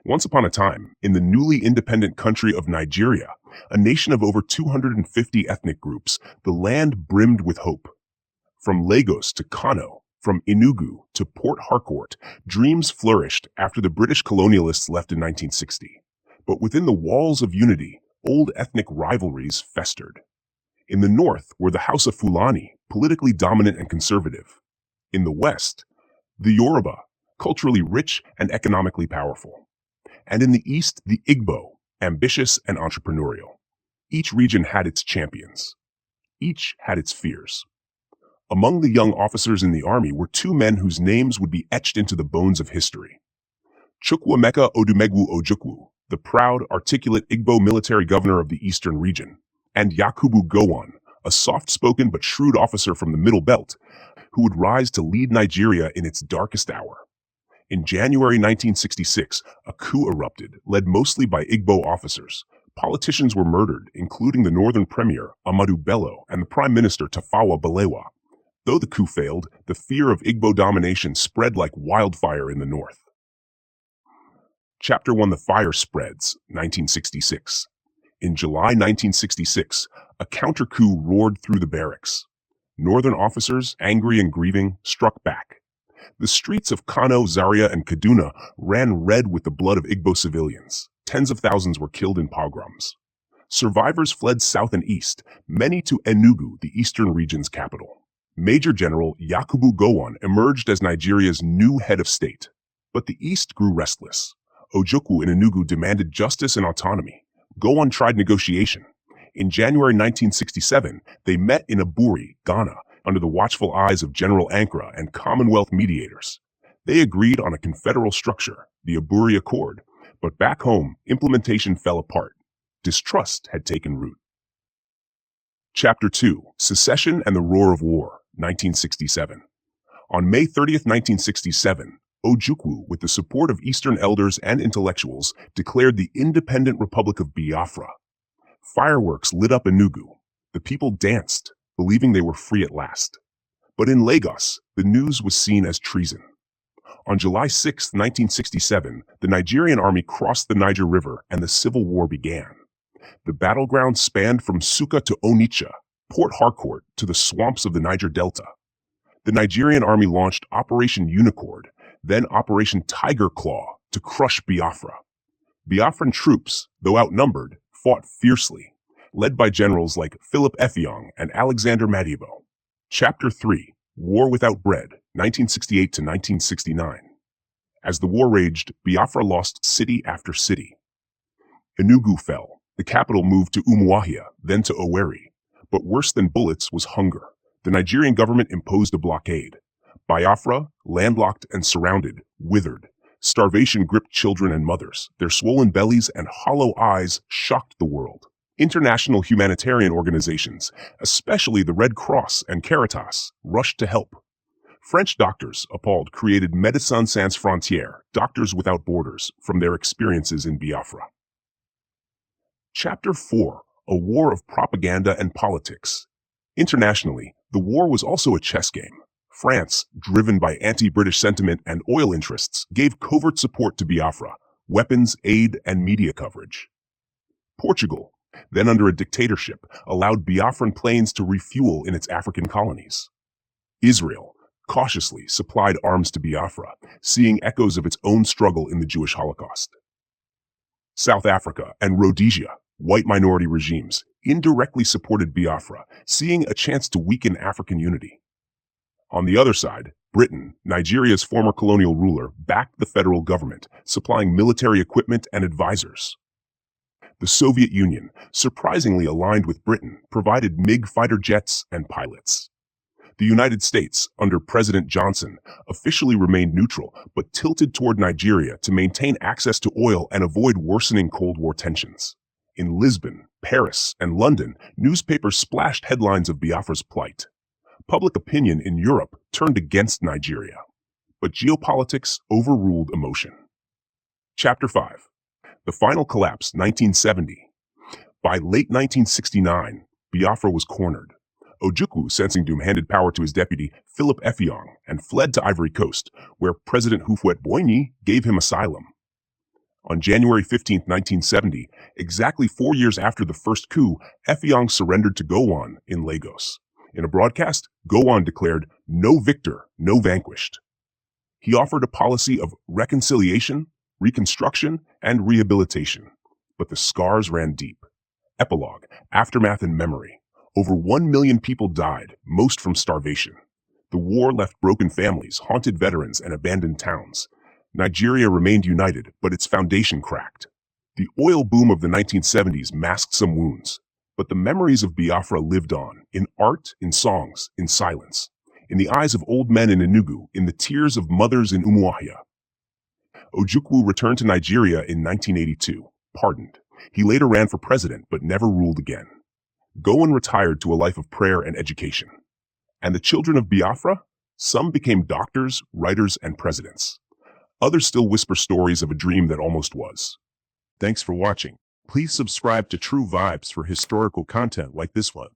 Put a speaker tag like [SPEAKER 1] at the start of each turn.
[SPEAKER 1] Once upon a time, in the newly independent country of Nigeria, a nation of over 250 ethnic groups, the land brimmed with hope. From Lagos to Kano, from Enugu to Port Harcourt, dreams flourished after the British colonialists left in 1960. But within the walls of unity, old ethnic rivalries festered. In the north were the House of Fulani, politically dominant and conservative. In the west, the Yoruba, culturally rich and economically powerful. And in the east, the Igbo, ambitious and entrepreneurial. Each region had its champions. Each had its fears. Among the young officers in the army were two men whose names would be etched into the bones of history. Chukwuemeka Odumegwu Ojukwu, the proud, articulate Igbo military governor of the eastern region, and Yakubu Gowon, a soft-spoken but shrewd officer from the Middle Belt, who would rise to lead Nigeria in its darkest hour. In January 1966, a coup erupted, led mostly by Igbo officers. Politicians were murdered, including the northern premier, Ahmadu Bello, and the prime minister, Tafawa Balewa. Though the coup failed, the fear of Igbo domination spread like wildfire in the north. Chapter 1: The Fire Spreads, 1966. In July 1966, a counter-coup roared through the barracks. Northern officers, angry and grieving, struck back. The streets of Kano, Zaria, and Kaduna ran red with the blood of Igbo civilians. Tens of thousands were killed in pogroms. Survivors fled south and east, many to Enugu, the eastern region's capital. Major General Yakubu Gowon emerged as Nigeria's new head of state. But the east grew restless. Ojukwu in Enugu demanded justice and autonomy. Gowon tried negotiation. In January 1967, they met in Aburi, Ghana, under the watchful eyes of General Ankara and Commonwealth mediators. They agreed on a confederal structure, the Aburi Accord, but back home, implementation fell apart. Distrust had taken root. Chapter 2: Secession and the Roar of War, 1967. On May 30, 1967, Ojukwu, with the support of Eastern elders and intellectuals, declared the independent Republic of Biafra. Fireworks lit up Enugu. The people danced, believing they were free at last. But in Lagos, the news was seen as treason. On July 6, 1967, the Nigerian army crossed the Niger River and the Civil War began. The battleground spanned from Suka to Onitsha, Port Harcourt to the swamps of the Niger Delta. The Nigerian army launched Operation Unicord, then Operation Tiger Claw, to crush Biafra. Biafran troops, though outnumbered, fought fiercely, led by generals like Philip Effiong and Alexander Madiabo. Chapter 3: War Without Bread, 1968 to 1969. As the war raged, Biafra lost city after city. Enugu fell. The capital moved to Umuahia, then to Owerri. But worse than bullets was hunger. The Nigerian government imposed a blockade. Biafra, landlocked and surrounded, withered. Starvation gripped children and mothers. Their swollen bellies and hollow eyes shocked the world. International humanitarian organizations, especially the Red Cross and Caritas, rushed to help. French doctors, appalled, created Médecins Sans Frontières, Doctors Without Borders, from their experiences in Biafra. Chapter 4: A War of Propaganda and Politics. Internationally, the war was also a chess game. France, driven by anti-British sentiment and oil interests, gave covert support to Biafra, weapons, aid, and media coverage. Portugal, then under a dictatorship, allowed Biafran planes to refuel in its African colonies. Israel cautiously supplied arms to Biafra, seeing echoes of its own struggle in the Jewish Holocaust. South Africa and Rhodesia, white minority regimes, indirectly supported Biafra, seeing a chance to weaken African unity. On the other side, Britain, Nigeria's former colonial ruler, backed the federal government, supplying military equipment and advisors. The Soviet Union, surprisingly aligned with Britain, provided MiG fighter jets and pilots. The United States, under President Johnson, officially remained neutral, but tilted toward Nigeria to maintain access to oil and avoid worsening Cold War tensions. In Lisbon, Paris, and London, newspapers splashed headlines of Biafra's plight. Public opinion in Europe turned against Nigeria, but geopolitics overruled emotion. Chapter 5: The Final Collapse, 1970. By late 1969, Biafra was cornered. Ojukwu, sensing doom, handed power to his deputy, Philip Effiong, and fled to Ivory Coast, where President Houphouët-Boigny gave him asylum. On January 15, 1970, exactly 4 years after the first coup, Effiong surrendered to Gowon in Lagos. In a broadcast, Gowon declared, "No victor, no vanquished." He offered a policy of reconciliation, reconstruction, and rehabilitation. But the scars ran deep. Epilogue, Aftermath and Memory. Over 1 million people died, most from starvation. The war left broken families, haunted veterans, and abandoned towns. Nigeria remained united, but its foundation cracked. The oil boom of the 1970s masked some wounds, but the memories of Biafra lived on, in art, in songs, in silence, in the eyes of old men in Enugu, in the tears of mothers in Umuahia. Ojukwu returned to Nigeria in 1982, pardoned. He later ran for president, but never ruled again. Gowon retired to a life of prayer and education. And the children of Biafra? Some became doctors, writers, and presidents. Others still whisper stories of a dream that almost was. Thanks for watching. Please subscribe to True Vibes for historical content like this one.